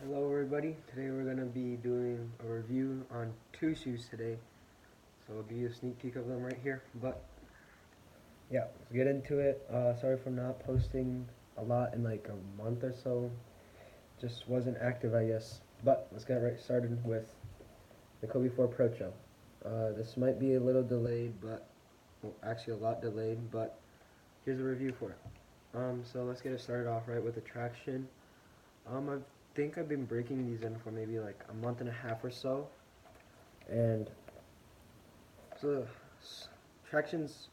Hello everybody, today we're going to be doing a review on two shoes today. So I'll give you a sneak peek of them right here. But yeah, let's get into it. Sorry for not posting a lot in like a month or so. Just wasn't active I guess. But let's get right started with the Kobe 4 Pro Trail. This might be a little delayed, but, well actually a lot delayed, but here's a review for it. So let's get it started off right with the traction. I think I've been breaking these in for maybe like a month and a half or so, and so traction's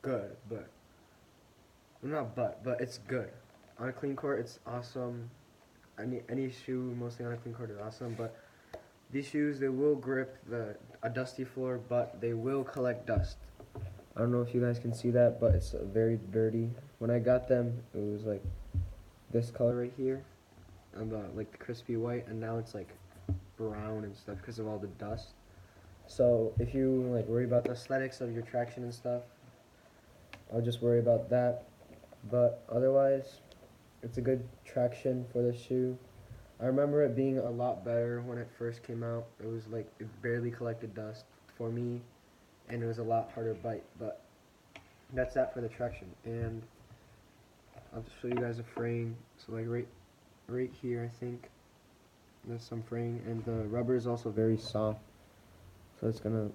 good, but not but it's good. On a clean court, it's awesome. Any shoe mostly on a clean court is awesome, but these shoes they will grip a dusty floor, but they will collect dust. I don't know if you guys can see that, but it's very dirty. When I got them, it was like this color right here, and like the crispy white, and now it's like brown and stuff because of all the dust. So if you like worry about the aesthetics of your traction and stuff, I'll just worry about that. But otherwise, it's a good traction for the shoe. I remember it being a lot better when it first came out. It was like it barely collected dust for me, and it was a lot harder to bite. But that's that for the traction. And I'll just show you guys a fraying. So like right here, I think there's some fraying, and the rubber is also very soft. So it's gonna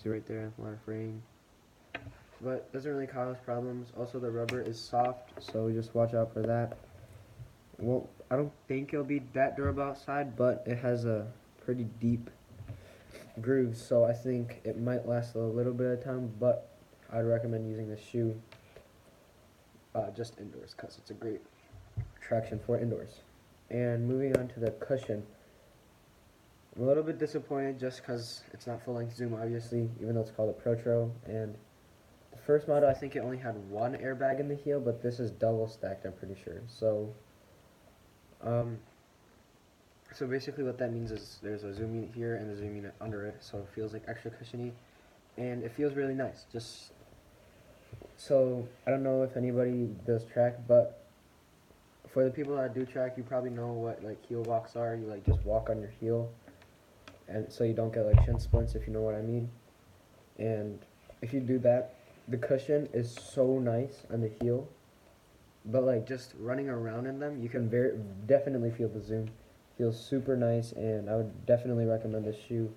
see right there, a lot of fraying. But doesn't really cause problems. Also the rubber is soft, so just watch out for that. Well, I don't think it'll be that durable outside, but it has a pretty deep groove, so I think it might last a little bit of time, but I'd recommend using this shoe just indoors because it's a great traction for indoors. And moving on to the cushion. I'm a little bit disappointed just because it's not full-length Zoom, obviously, even though it's called a Pro Trail. And the first model, I think it only had one airbag in the heel, but this is double stacked, I'm pretty sure. Um, so basically what that means is there's a Zoom unit here and a Zoom unit under it, so it feels like extra cushiony, and it feels really nice. Just so I don't know if anybody does track, but for the people that do track, you probably know what like heel walks are. You like just walk on your heel, and so you don't get like shin splints, if you know what I mean. And if you do that, the cushion is so nice on the heel, but like just running around in them, you can definitely feel the Zoom. Feels super nice, and I would definitely recommend this shoe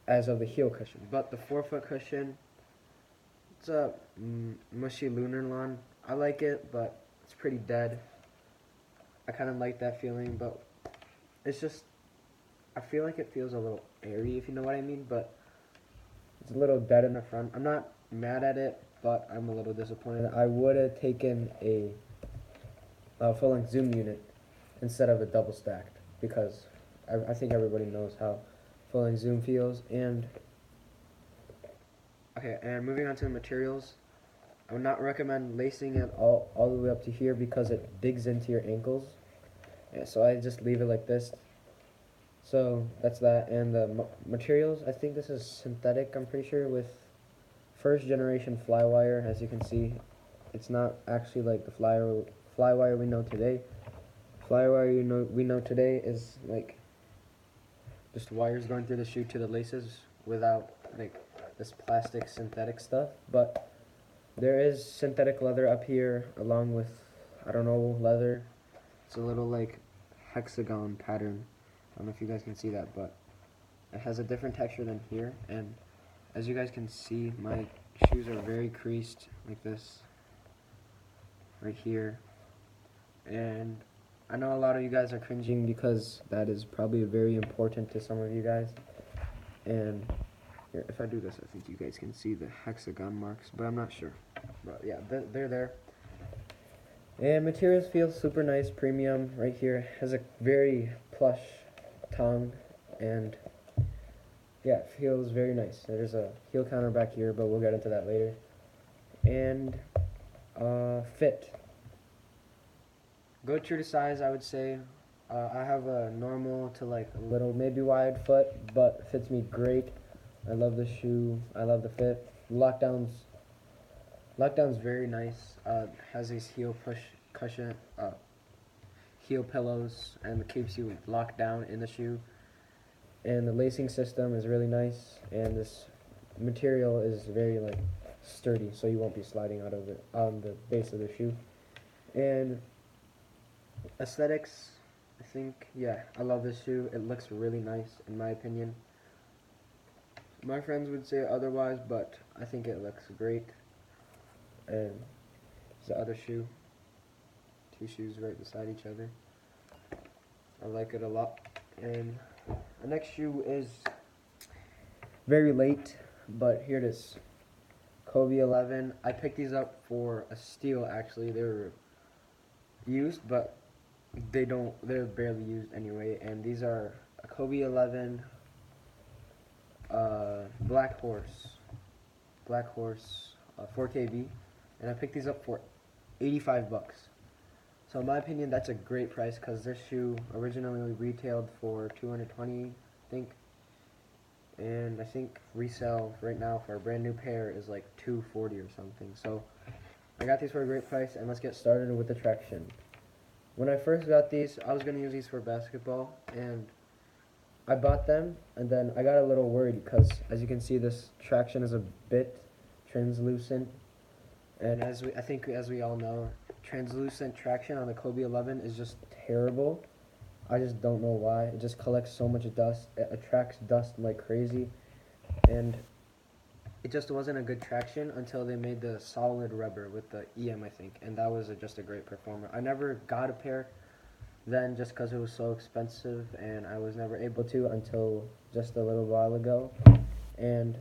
as of the heel cushion. But the forefoot cushion, it's a mushy Lunarlon. I like it, but it's pretty dead. I kind of like that feeling, but it's just, I feel like it feels a little airy, if you know what I mean, but it's a little dead in the front. I'm not mad at it, but I'm a little disappointed. I would have taken a full-length Zoom unit instead of a double stacked because I think everybody knows how full-length Zoom feels. And okay, and moving on to the materials, I would not recommend lacing it all the way up to here because it digs into your ankles. Yeah, so I just leave it like this. So that's that. And the materials, I think this is synthetic, I'm pretty sure, with first generation Flywire. As you can see, it's not actually like the Flywire we know today. Flywire we know today is like just wires going through the shoe to the laces without like this plastic synthetic stuff. But there is synthetic leather up here along with, I don't know, leather. It's a little like hexagon pattern. I don't know if you guys can see that, but it has a different texture than here. And as you guys can see, my shoes are very creased like this right here. And I know a lot of you guys are cringing because that is probably very important to some of you guys. And here, if I do this, I think you guys can see the hexagon marks, but I'm not sure. But yeah, they're there. And materials feel super nice, premium right here. Has a very plush tongue, and yeah, it feels very nice. There's a heel counter back here, but we'll get into that later. And fit. Go true to size, I would say. I have a normal to like a little maybe wide foot, but fits me great. I love the shoe. I love the fit. Lockdown's very nice. Has these heel push cushion, heel pillows and it keeps you locked down in the shoe. And the lacing system is really nice, and this material is very like sturdy, so you won't be sliding out of it on the base of the shoe. And aesthetics, I think, yeah, I love this shoe. It looks really nice in my opinion. My friends would say otherwise, but I think it looks great. And the other shoe, two shoes right beside each other. I like it a lot. And the next shoe is very late, but here it is. Kobe 11. I picked these up for a steal actually. They were used, but they're barely used anyway. And these are a Kobe 11 Black Horse 4KB, and I picked these up for 85 bucks. So in my opinion, that's a great price because this shoe originally retailed for 220, I think, and I think resale right now for a brand new pair is like 240 or something. So I got these for a great price, and let's get started with the traction. When I first got these, I was going to use these for basketball, and I bought them, and then I got a little worried because, as you can see, this traction is a bit translucent, and as we all know, translucent traction on the Kobe 11 is just terrible. I just don't know why. It just collects so much dust. It attracts dust like crazy, and it just wasn't a good traction until they made the solid rubber with the EM, I think, and that was just a great performer. I never got a pair then just because it was so expensive, and I was never able to until just a little while ago. And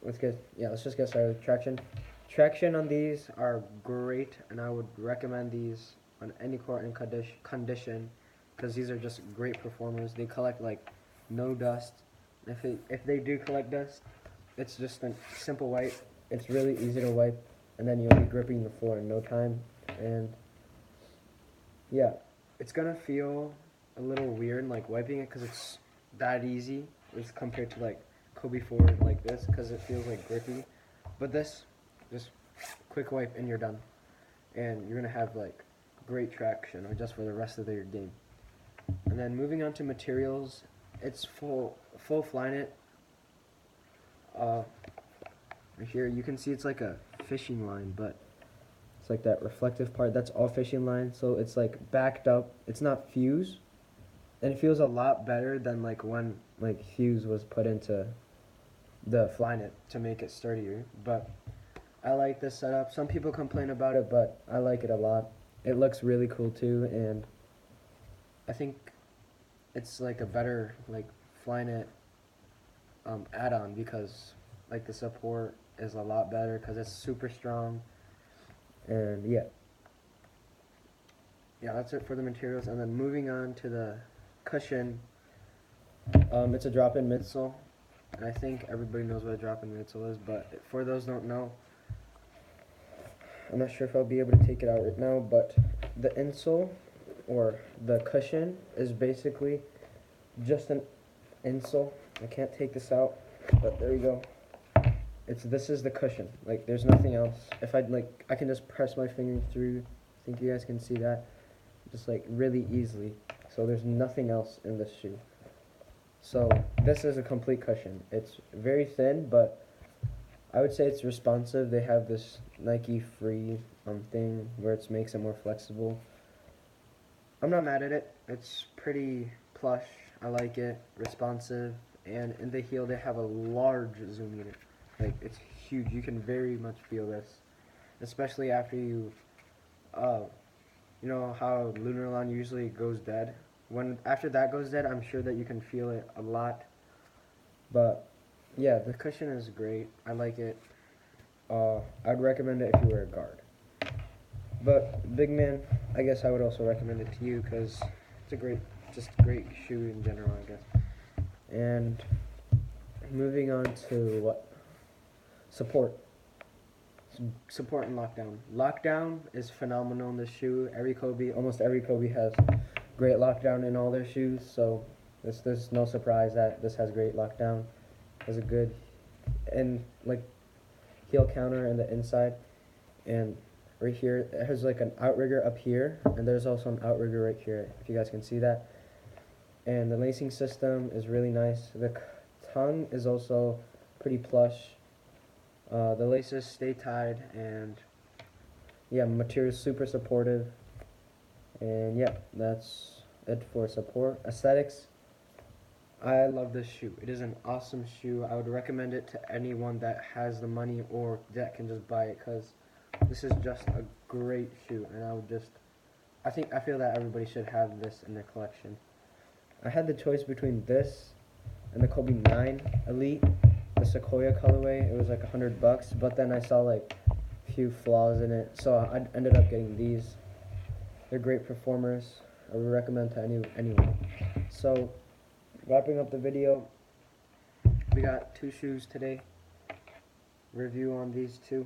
let's just get started with traction. Traction on these are great, and I would recommend these on any court and condition because these are just great performers. They collect like no dust. If they do collect dust, it's just a simple wipe. It's really easy to wipe, and then you'll be gripping the floor in no time. And yeah, it's gonna feel a little weird like wiping it because it's that easy as compared to like Kobe 4 like this because it feels like grippy. But this, just quick wipe and you're done, and you're gonna have like great traction or just for the rest of your game. And then moving on to materials, it's full Flyknit. Right here you can see it's like a fishing line, but it's like that reflective part, that's all fishing line, so it's like backed up, it's not fuse, and it feels a lot better than like when like fuse was put into the Flyknit to make it sturdier. But I like this setup. Some people complain about it, but I like it a lot. It looks really cool too, and I think it's like a better like Flyknit add-on because like the support is a lot better because it's super strong. And yeah, that's it for the materials. And then moving on to the cushion, it's a drop-in midsole, and I think everybody knows what a drop-in midsole is, but for those who don't know, I'm not sure if I'll be able to take it out right now, but the insole or the cushion is basically just an insole. I can't take this out, but there you go. This is the cushion. Like, there's nothing else. If I can just press my finger through. I think you guys can see that. Just like really easily. So there's nothing else in this shoe. So this is a complete cushion. It's very thin, but I would say it's responsive. They have this Nike Free thing where it makes it more flexible. I'm not mad at it. It's pretty plush. I like it. Responsive. And in the heel, they have a large zoom unit. Like, it's huge. You can very much feel this, especially after you know how Lunarlon usually goes dead. After that goes dead, I'm sure that you can feel it a lot. But yeah, the cushion is great. I like it. I'd recommend it if you wear a guard. But big man, I guess I would also recommend it to you because it's a great shoe in general, I guess. And moving on to what? Support and lockdown. Lockdown is phenomenal in this shoe. Almost every Kobe has great lockdown in all their shoes, so there's no surprise that this has great lockdown. Has a good and like heel counter in the inside, and right here. It has like an outrigger up here, and there's also an outrigger right here, if you guys can see that. And the lacing system is really nice. The tongue is also pretty plush. The laces stay tied, and yeah, material is super supportive. And yeah, that's it for support. Aesthetics, I love this shoe. It is an awesome shoe. I would recommend it to anyone that has the money or that can just buy it, because this is just a great shoe, and I feel that everybody should have this in their collection. I had the choice between this and the Kobe 9 Elite, the Sequoia colorway. It was like $100, but then I saw like a few flaws in it, so I ended up getting these. They're great performers. I would recommend to anyone. So, wrapping up the video, we got 2 shoes today. Review on these 2,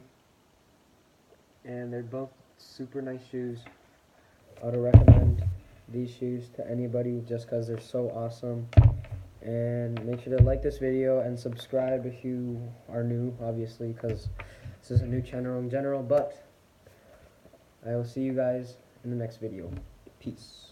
and they're both super nice shoes. I would recommend these shoes to anybody just because they're so awesome. And make sure to like this video and subscribe if you are new, obviously, because this is a new channel in general. But I will see you guys in the next video. Peace.